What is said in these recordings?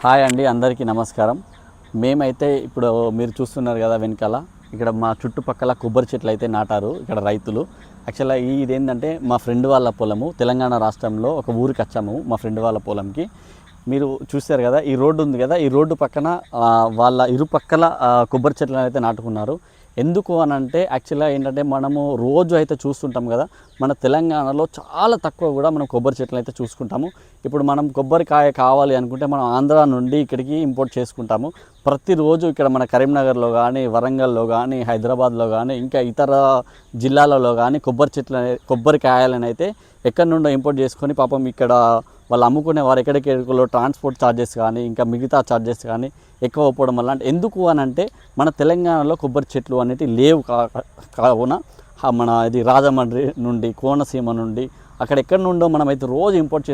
Hi అండి, అందరికీ నమస్కారం. మేమైతే ఇప్పుడు మీరు చూస్తున్నారు కదా వెనకాల, ఇక్కడ మా చుట్టుపక్కల కొబ్బరి చెట్లు అయితే నాటారు ఇక్కడ రైతులు. యాక్చువల్గా ఇదేంటంటే మా ఫ్రెండ్ వాళ్ళ పొలము, తెలంగాణ రాష్ట్రంలో ఒక ఊరికి వచ్చాము మా ఫ్రెండ్ వాళ్ళ పొలంకి. మీరు చూశారు కదా, ఈ రోడ్డు ఉంది కదా, ఈ రోడ్డు పక్కన వాళ్ళ ఇరుపక్కల కొబ్బరి చెట్లను అయితే నాటుకున్నారు. ఎందుకు అని అంటే యాక్చువల్గా ఏంటంటే మనము రోజు అయితే చూస్తుంటాం కదా, మన తెలంగాణలో చాలా తక్కువ కూడా మనం కొబ్బరి చెట్లు అయితే చూసుకుంటాము. ఇప్పుడు మనం కొబ్బరికాయ కావాలి అనుకుంటే మనం ఆంధ్ర నుండి ఇక్కడికి ఇంపోర్ట్ చేసుకుంటాము. ప్రతిరోజు ఇక్కడ మన కరీంనగర్లో కానీ, వరంగల్లో కానీ, హైదరాబాద్లో కానీ, ఇంకా ఇతర జిల్లాలలో కానీ కొబ్బరికాయలను అయితే ఎక్కడి నుండో ఇంపోర్ట్ చేసుకొని పాపం ఇక్కడ వాళ్ళు అమ్ముకునే వారు ఎక్కడికెక్కడిలో ట్రాన్స్పోర్ట్ ఛార్జెస్ కానీ, ఇంకా మిగతా ఛార్జెస్ కానీ ఎక్కువ అవ్వడం వల్ల, అంటే ఎందుకు అని అంటే మన తెలంగాణలో కొబ్బరి చెట్లు అనేవి లేవు. కావున మన ఇది రాజమండ్రి నుండి, కోనసీమ నుండి, అక్కడెక్కడి నుండో మనమైతే రోజు ఇంపోర్ట్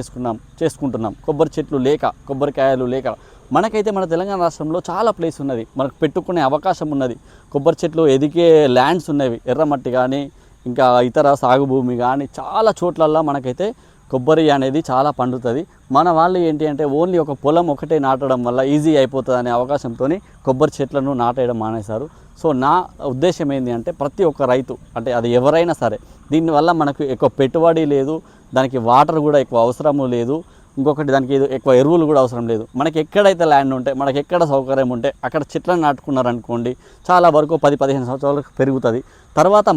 చేసుకుంటున్నాం కొబ్బరి చెట్లు లేక, కొబ్బరికాయలు లేక. మనకైతే మన తెలంగాణ రాష్ట్రంలో చాలా ప్లేస్ ఉన్నది, మనకు పెట్టుకునే అవకాశం ఉన్నది. కొబ్బరి చెట్లు ఎదిగే ల్యాండ్స్ ఉన్నవి, ఎర్రమట్టి కానీ, ఇంకా ఇతర సాగు భూమి కానీ చాలా చోట్లల్లో మనకైతే కొబ్బరి అనేది చాలా పండుతుంది. మన వాళ్ళు ఏంటి అంటే ఓన్లీ ఒక పొలం ఒకటే నాటడం వల్ల ఈజీ అయిపోతుంది అనే అవకాశంతో కొబ్బరి చెట్లను నాటేయడం మానేశారు. సో నా ఉద్దేశం ఏంటి అంటే ప్రతి ఒక్క రైతు, అంటే అది ఎవరైనా సరే, దీనివల్ల మనకు ఎక్కువ పెట్టుబడి లేదు, దానికి వాటర్ కూడా ఎక్కువ అవసరము లేదు, ఇంకొకటి దానికి ఎక్కువ ఎరువులు కూడా అవసరం లేదు. మనకి ఎక్కడైతే ల్యాండ్ ఉంటే, మనకి ఎక్కడ సౌకర్యం ఉంటే అక్కడ చెట్లను నాటుకున్నారనుకోండి, చాలా వరకు 10-15 సంవత్సరాలకు పెరుగుతుంది. తర్వాత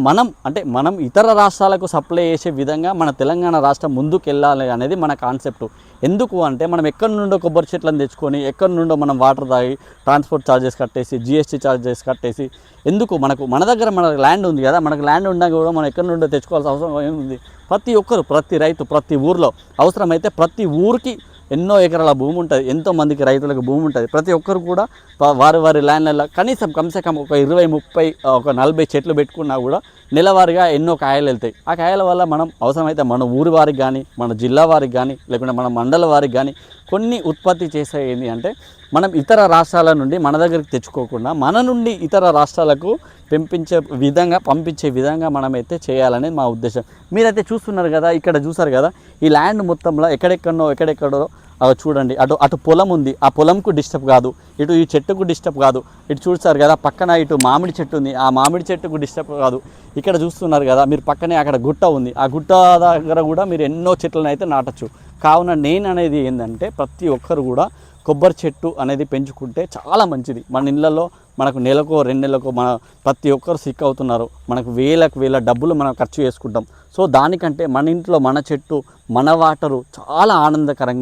మనం ఇతర రాష్ట్రాలకు సప్లై చేసే విధంగా మన తెలంగాణ రాష్ట్రం ముందుకు వెళ్ళాలి అనేది మన కాన్సెప్ట్. ఎందుకు అంటే మనం ఎక్కడి నుండో కొబ్బరి చెట్లను తెచ్చుకొని ఎక్కడి నుండో మనం వాటర్ తాగి ట్రాన్స్పోర్ట్ ఛార్జెస్ కట్టేసి, జిఎస్టీ ఛార్జెస్ కట్టేసి ఎందుకు? మన దగ్గర ల్యాండ్ ఉంది కదా, మనకు ల్యాండ్ ఉన్నా కూడా మనం ఎక్కడి నుండో తెచ్చుకోవాల్సిన అవసరం ఏముంది? ప్రతి ఒక్కరు, ప్రతి రైతు, ప్రతి ఊరిలో అవసరమైతే ప్రతి ఊరికి ఎన్నో ఎకరాల భూమి ఉంటుంది, ఎంతోమందికి రైతులకు భూమి ఉంటుంది. ప్రతి ఒక్కరు కూడా వారి ల్యాండ్లలో కనీసం కమ్ ఒక 20-30 ఒక 40 చెట్లు పెట్టుకున్నా కూడా నెలవారీగా ఎన్నో కాయలు వెళ్తాయి. ఆ కాయల వల్ల మనం అవసరమైతే మన ఊరి వారికి కానీ, మన జిల్లా వారికి కానీ, లేకుంటే మన మండల వారికి కానీ కొన్ని ఉత్పత్తి చేసే ఏంటి అంటే మనం ఇతర రాష్ట్రాల నుండి మన దగ్గరికి తెచ్చుకోకుండా మన నుండి ఇతర రాష్ట్రాలకు పంపించే విధంగా మనమైతే చేయాలనేది మా ఉద్దేశం. మీరైతే చూస్తున్నారు కదా, ఇక్కడ చూసారు కదా, ఈ ల్యాండ్ మొత్తంలో ఎక్కడెక్కడో చూడండి, అటు పొలం ఉంది, ఆ పొలంకు డిస్టర్బ్ కాదు, ఇటు ఈ చెట్టుకు డిస్టర్బ్ కాదు. ఇటు చూస్తారు కదా, పక్కన ఇటు మామిడి చెట్టు ఉంది, ఆ మామిడి చెట్టుకు డిస్టర్బ్ కాదు. ఇక్కడ చూస్తున్నారు కదా మీరు, పక్కనే అక్కడ గుట్ట ఉంది, ఆ గుట్ట దగ్గర కూడా మీరు ఎన్నో చెట్లను అయితే నాటచ్చు. కావున నేను అనేది ఏంటంటే ప్రతి ఒక్కరు కూడా కొబ్బరి చెట్టు అనేది పెంచుకుంటే చాలా మంచిది. మన ఇళ్ళల్లో మనకు నెలకో 2 నెలలకో ప్రతి ఒక్కరు సిక్ అవుతున్నారు, మనకు వేల డబ్బులు మనం ఖర్చు చేసుకుంటాం. సో దానికంటే మన ఇంట్లో మన చెట్టు, మన వాటరు చాలా ఆనందకరంగా